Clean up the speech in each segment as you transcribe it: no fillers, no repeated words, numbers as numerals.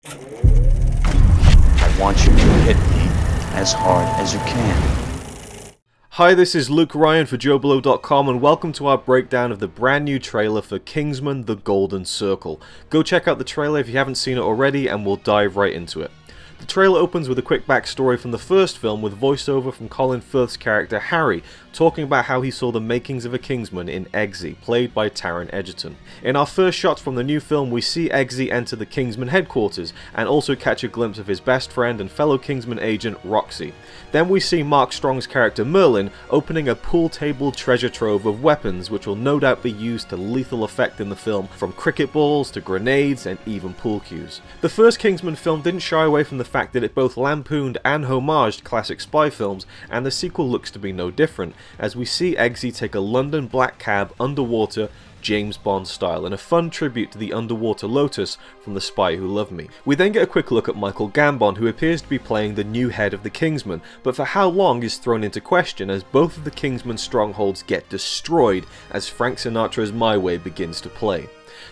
I want you to hit me as hard as you can. Hi, this is Luke Ryan for JoBlo.com and welcome to our breakdown of the brand new trailer for Kingsman: The Golden Circle. Go check out the trailer if you haven't seen it already and we'll dive right into it. The trailer opens with a quick backstory from the first film with voiceover from Colin Firth's character Harry, talking about how he saw the makings of a Kingsman in Eggsy, played by Taron Egerton. In our first shots from the new film, we see Eggsy enter the Kingsman headquarters, and also catch a glimpse of his best friend and fellow Kingsman agent Roxy. Then we see Mark Strong's character Merlin opening a pool table treasure trove of weapons which will no doubt be used to lethal effect in the film, from cricket balls to grenades and even pool cues. The first Kingsman film didn't shy away from the fact that it both lampooned and homaged classic spy films, and the sequel looks to be no different, as we see Eggsy take a London black cab underwater, James Bond style, in a fun tribute to the underwater Lotus from The Spy Who Loved Me. We then get a quick look at Michael Gambon, who appears to be playing the new head of the Kingsmen, but for how long is thrown into question as both of the Kingsman strongholds get destroyed as Frank Sinatra's My Way begins to play.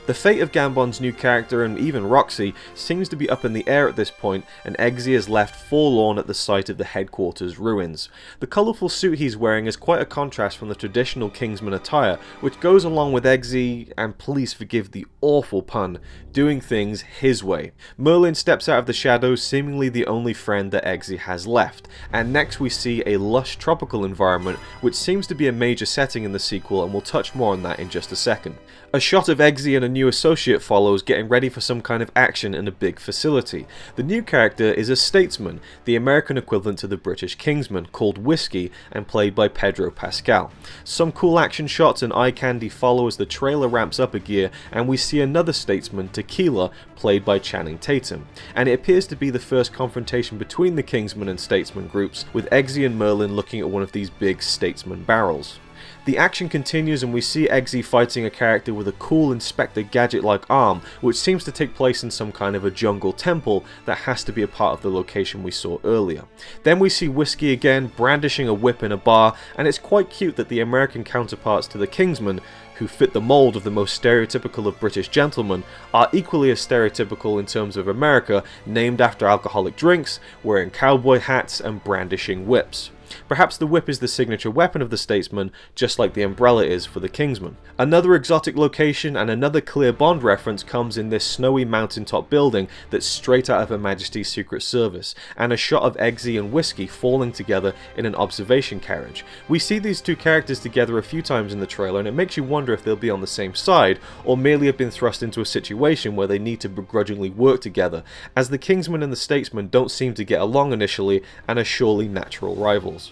The fate of Gambon's new character, and even Roxy, seems to be up in the air at this point, and Eggsy is left forlorn at the sight of the headquarters ruins. The colourful suit he's wearing is quite a contrast from the traditional Kingsman attire, which goes along with Eggsy, and please forgive the awful pun, doing things his way. Merlin steps out of the shadows, seemingly the only friend that Eggsy has left, and next we see a lush tropical environment, which seems to be a major setting in the sequel, and we'll touch more on that in just a second. A shot of Eggsy and a new associate follows, getting ready for some kind of action in a big facility. The new character is a statesman, the American equivalent to the British Kingsman, called Whiskey and played by Pedro Pascal. Some cool action shots and eye candy follow as the trailer ramps up a gear, and we see another statesman, Tequila, played by Channing Tatum. And it appears to be the first confrontation between the Kingsman and statesman groups, with Eggsy and Merlin looking at one of these big statesman barrels. The action continues and we see Eggsy fighting a character with a cool Inspector Gadget-like arm, which seems to take place in some kind of a jungle temple that has to be a part of the location we saw earlier. Then we see Whiskey again brandishing a whip in a bar, and it's quite cute that the American counterparts to the Kingsmen, who fit the mold of the most stereotypical of British gentlemen, are equally as stereotypical in terms of America, named after alcoholic drinks, wearing cowboy hats and brandishing whips. Perhaps the whip is the signature weapon of the statesman, just like the umbrella is for the Kingsman. Another exotic location and another clear Bond reference comes in this snowy mountaintop building that's straight out of Her Majesty's Secret Service, and a shot of Eggsy and Whiskey falling together in an observation carriage. We see these two characters together a few times in the trailer, and it makes you wonder if they'll be on the same side, or merely have been thrust into a situation where they need to begrudgingly work together, as the Kingsman and the statesman don't seem to get along initially and are surely natural rivals.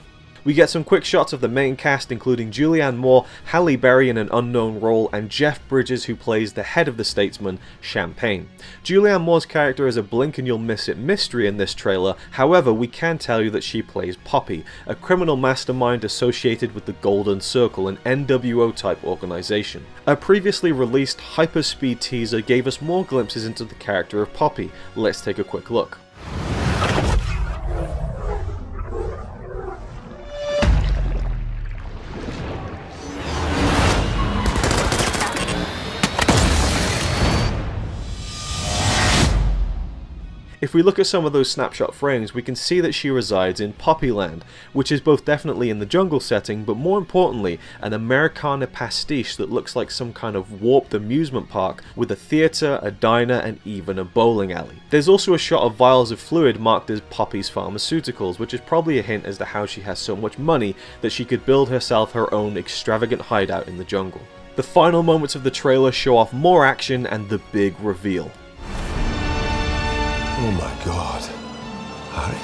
We get some quick shots of the main cast, including Julianne Moore, Halle in an unknown role, and Jeff Bridges, who plays the head of the statesman, Champagne. Julianne Moore's character is a blink and you'll miss it mystery in this trailer, however we can tell you that she plays Poppy, a criminal mastermind associated with the Golden Circle, an NWO type organisation. A previously released hyperspeed teaser gave us more glimpses into the character of Poppy. Let's take a quick look. If we look at some of those snapshot frames, we can see that she resides in Poppyland, which is both definitely in the jungle setting, but more importantly, an Americana pastiche that looks like some kind of warped amusement park with a theatre, a diner, and even a bowling alley. There's also a shot of vials of fluid marked as Poppy's Pharmaceuticals, which is probably a hint as to how she has so much money that she could build herself her own extravagant hideout in the jungle. The final moments of the trailer show off more action and the big reveal. Oh my God, Harry?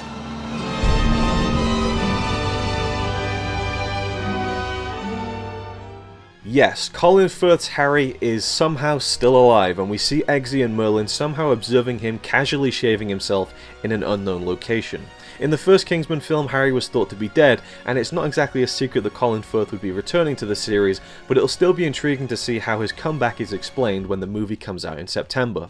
Yes, Colin Firth's Harry is somehow still alive, and we see Eggsy and Merlin somehow observing him casually shaving himself in an unknown location. In the first Kingsman film, Harry was thought to be dead, and it's not exactly a secret that Colin Firth would be returning to the series, but it'll still be intriguing to see how his comeback is explained when the movie comes out in September.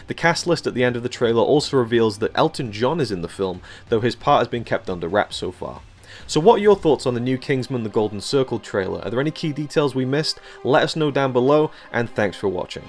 The cast list at the end of the trailer also reveals that Elton John is in the film, though his part has been kept under wraps so far. So what are your thoughts on the new Kingsman: The Golden Circle trailer? Are there any key details we missed? Let us know down below, and thanks for watching.